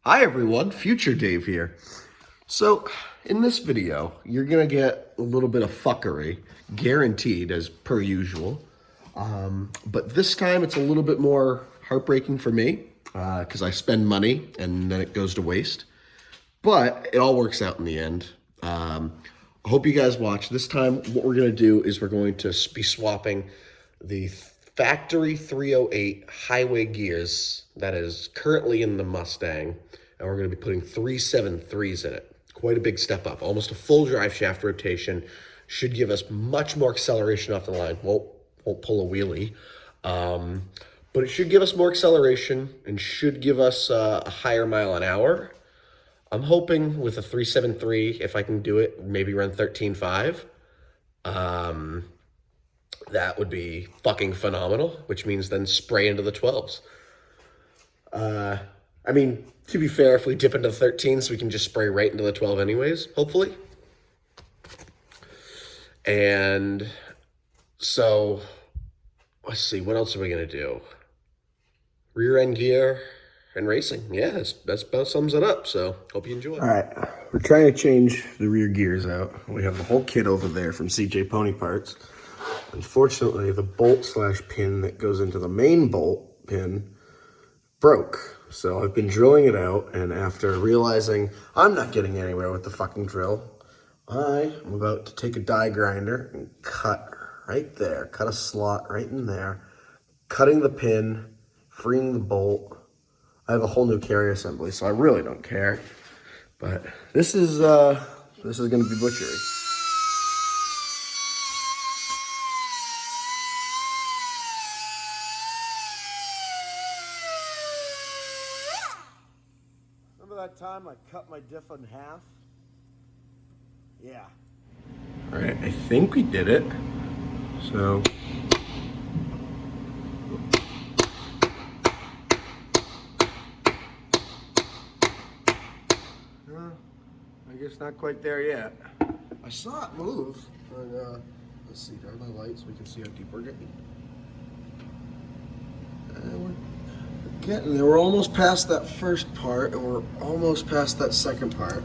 Hi everyone, Future Dave here. So, in this video, you're gonna get a little bit of fuckery, guaranteed as per usual. But this time it's a little bit more heartbreaking for me, because I spend money and then it goes to waste. But it all works out in the end. I hope you guys watch. This time, what we're gonna do is we're going to be swapping the factory 308 highway gears that is currently in the Mustang, and we're going to be putting 373s in it. Quite a big step up, almost a full drive shaft rotation. Should give us much more acceleration off the line. Won't pull a wheelie, but it should give us more acceleration and should give us a higher mile an hour. I'm hoping with a 373, if I can do it, maybe run 13.5. That would be fucking phenomenal, which means then spray into the 12s. I mean, to be fair, if we dip into 13s, we can just spray right into the 12 anyways, hopefully. And so, let's see, what else are we going to do? Rear end gear and racing. Yeah, that's about sums it up, so hope you enjoy. All right, we're trying to change the rear gears out. We have the whole kit over there from CJ Pony Parts. Unfortunately, the bolt/pin that goes into the main bolt pin broke. So I've been drilling it out, and after realizing I'm not getting anywhere with the fucking drill, I am about to take a die grinder and cut right there, cut a slot right in there, cutting the pin, freeing the bolt. I have a whole new carry assembly, so I really don't care. But this is going to be butchery. Remember that time I cut my diff in half? Yeah. All right, I think we did it. So. I guess not quite there yet. I saw it move. But, let's see, turn my lights so we can see how deep we're getting. We're getting there. We're almost past that first part, and we're almost past that second part.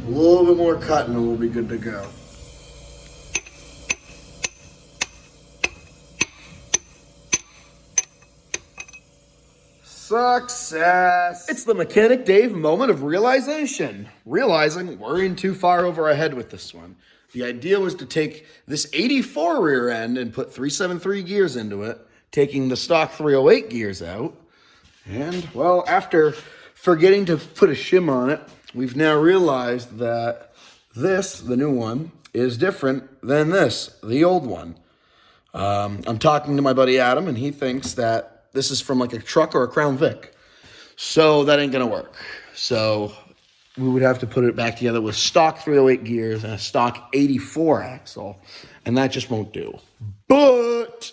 A little bit more cutting and we'll be good to go. Success! It's the Mechanic Dave moment of realization. Realizing we're in too far over our head with this one. The idea was to take this 84 rear end and put 373 gears into it, taking the stock 308 gears out. And, well, after forgetting to put a shim on it, we've now realized that this, the new one, is different than this, the old one. I'm talking to my buddy Adam, and he thinks that this is from like a truck or a Crown Vic. So that ain't gonna work. So we would have to put it back together with stock 308 gears and a stock 84 axle, and that just won't do. But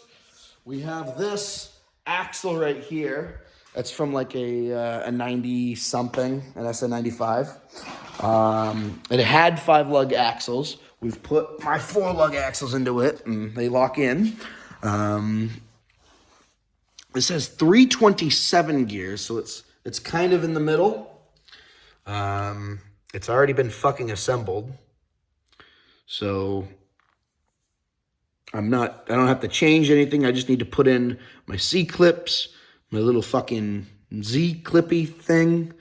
we have this axle right here. That's from like a 90 something, an SN95. It had 5-lug axles. We've put my 4-lug axles into it, and they lock in. It says 327 gears, so it's kind of in the middle. It's already been fucking assembled. So I don't have to change anything. I just need to put in my C-clips, my little fucking Z-clippy thing,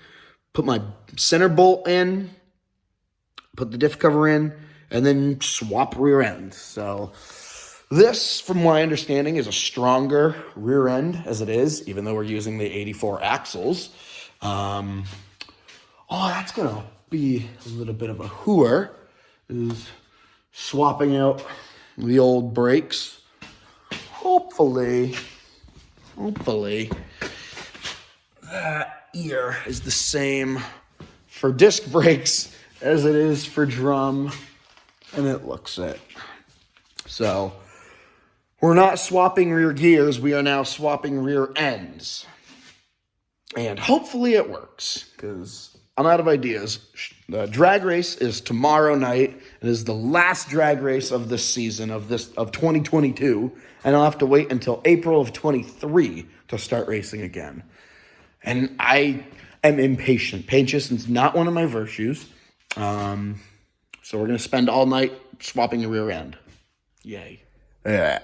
put my center bolt in, put the diff cover in, and then swap rear ends. So this, from my understanding, is a stronger rear end as it is, even though we're using the 84 axles. That's going to be a little bit of a hooer, is swapping out the old brakes. Hopefully, that ear is the same for disc brakes as it is for drum, and it looks it. So we're not swapping rear gears, we are now swapping rear ends. And hopefully it works, because I'm out of ideas. The drag race is tomorrow night. It is the last drag race of this season, of 2022, and I'll have to wait until April of 23 to start racing again. And I am impatient. Patience is not one of my virtues. So we're going to spend all night swapping the rear end. Yay. Yeah,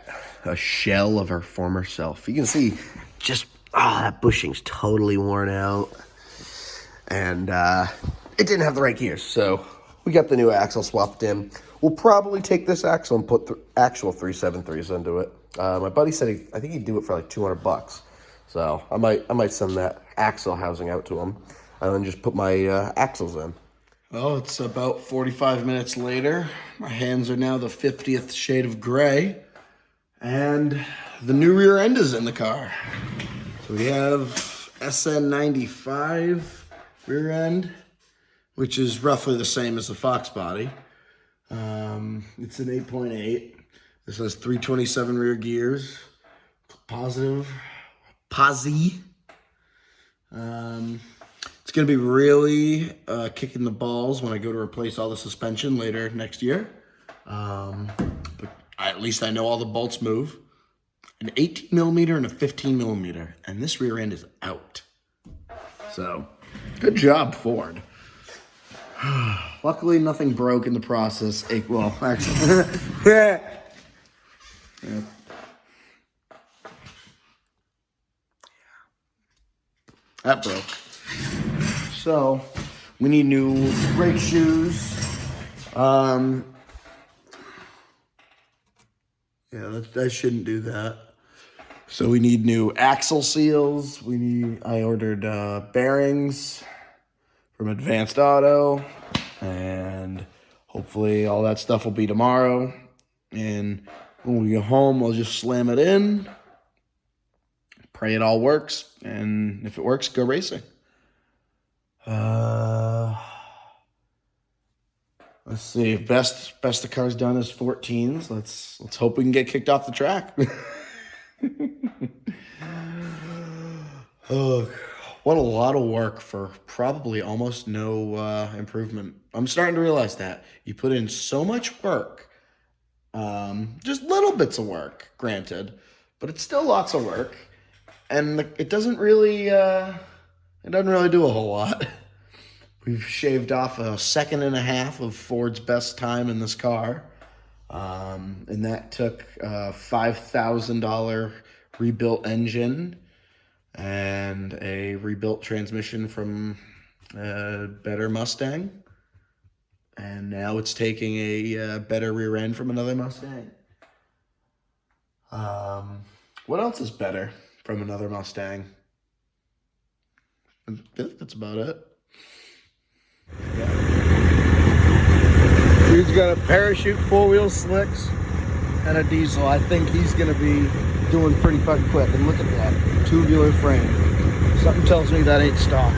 a shell of our former self. You can see just, that bushing's totally worn out. And it didn't have the right gears, so we got the new axle swapped in. We'll probably take this axle and put actual 373s into it. My buddy said I think he'd do it for like $200. So I might send that axle housing out to him and then just put my axles in. Well, it's about 45 minutes later. My hands are now the 50th shade of gray. And the new rear end is in the car. So we have SN95 rear end, which is roughly the same as the Foxbody. It's an 8.8. This has 327 rear gears. Posi. It's going to be really kicking the balls when I go to replace all the suspension later next year. But at least I know all the bolts move. An 18 millimeter and a 15 millimeter. And this rear end is out. So, good job, Ford. Luckily, nothing broke in the process. Well, actually. Yeah. That broke. So, we need new brake shoes. Yeah, that shouldn't do that. So we need new axle seals. I ordered bearings from Advanced Auto, and hopefully all that stuff will be tomorrow. And when we go home, I'll just slam it in, pray it all works, and if it works, go racing. Let's see. If best the car's done is 14s. Let's hope we can get kicked off the track. Oh, what a lot of work for probably almost no improvement. I'm starting to realize that you put in so much work, just little bits of work, granted, but it's still lots of work, and it doesn't really do a whole lot. We've shaved off a second and a half of Ford's best time in this car. And that took a $5,000 rebuilt engine and a rebuilt transmission from a better Mustang. And now it's taking a better rear end from another Mustang. What else is better from another Mustang? That's about it. Dude's got a parachute, four-wheel slicks, and a diesel. I think he's going to be doing pretty fucking quick. And look at that, tubular frame. Something tells me that ain't stock.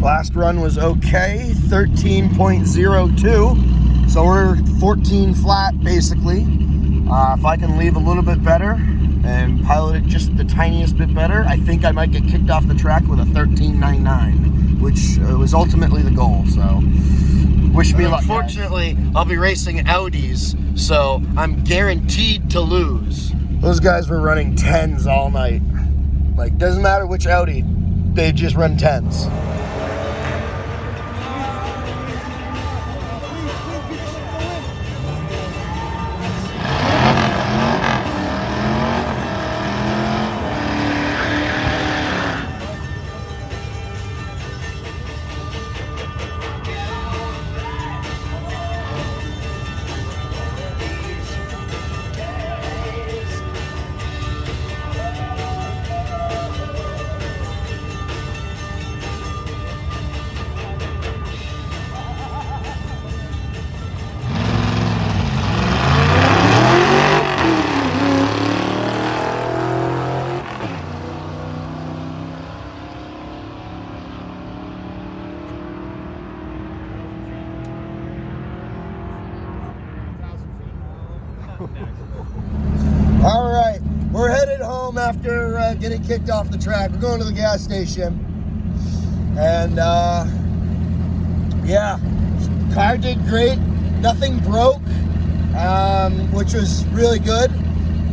Last run was okay, 13.02, so we're 14 flat basically. If I can leave a little bit better and pilot it just the tiniest bit better, I think I might get kicked off the track with a 13.99, which was ultimately the goal, so wish me luck. Unfortunately, I'll be racing Audis, so I'm guaranteed to lose. Those guys were running 10s all night. Like, doesn't matter which Audi, they just run 10s. getting kicked off the track. We're going to the gas station. And, yeah, car did great. Nothing broke, which was really good.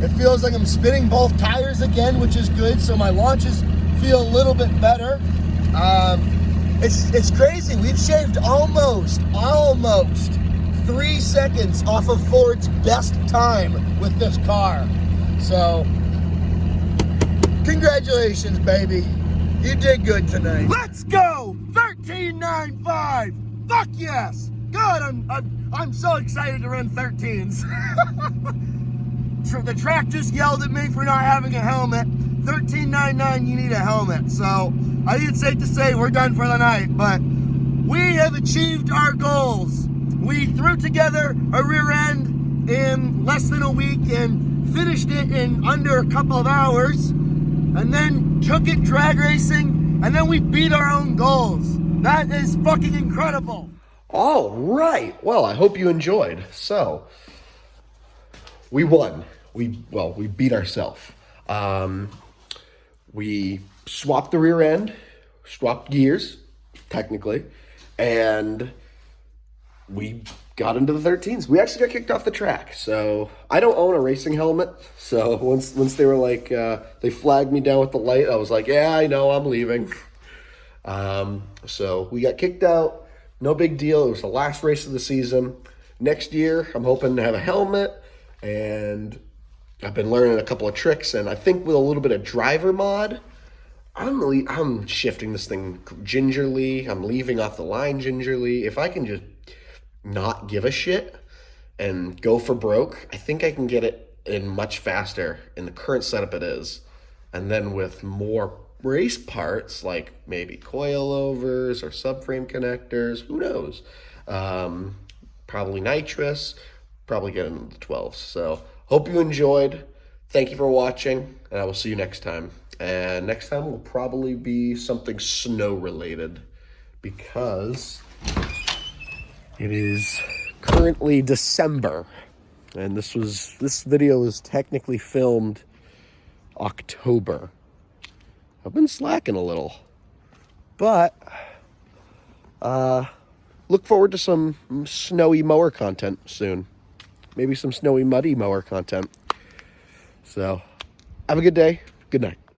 It feels like I'm spinning both tires again, which is good. So my launches feel a little bit better. It's crazy. We've shaved almost 3 seconds off of Ford's best time with this car. So, congratulations, baby. You did good tonight. Let's go! 13.95! Fuck yes! God, I'm so excited to run 13s. The track just yelled at me for not having a helmet. 13.99, you need a helmet. So, I think it's safe to say we're done for the night, but we have achieved our goals. We threw together a rear end in less than a week and finished it in under a couple of hours, and then took it drag racing, and then we beat our own goals. That is fucking incredible. All right. Well, I hope you enjoyed. So, we won. We beat ourselves. We swapped the rear end, swapped gears, technically, and we got into the 13s. We actually got kicked off the track. So I don't own a racing helmet. So once they were like, they flagged me down with the light, I was like, yeah, I know, I'm leaving. So we got kicked out. No big deal. It was the last race of the season. Next year, I'm hoping to have a helmet, and I've been learning a couple of tricks, and I think with a little bit of driver mod, I'm shifting this thing gingerly. I'm leaving off the line gingerly. If I can just not give a shit and go for broke, I think I can get it in much faster in the current setup it is. And then with more race parts, like maybe coilovers or subframe connectors, who knows? Probably nitrous, probably get into the 12s. So hope you enjoyed. Thank you for watching, and I will see you next time. And next time will probably be something snow related, because it is currently December, and this video was technically filmed October. I've been slacking a little, but look forward to some snowy mower content soon. Maybe some snowy muddy mower content. So have a good day. Good night.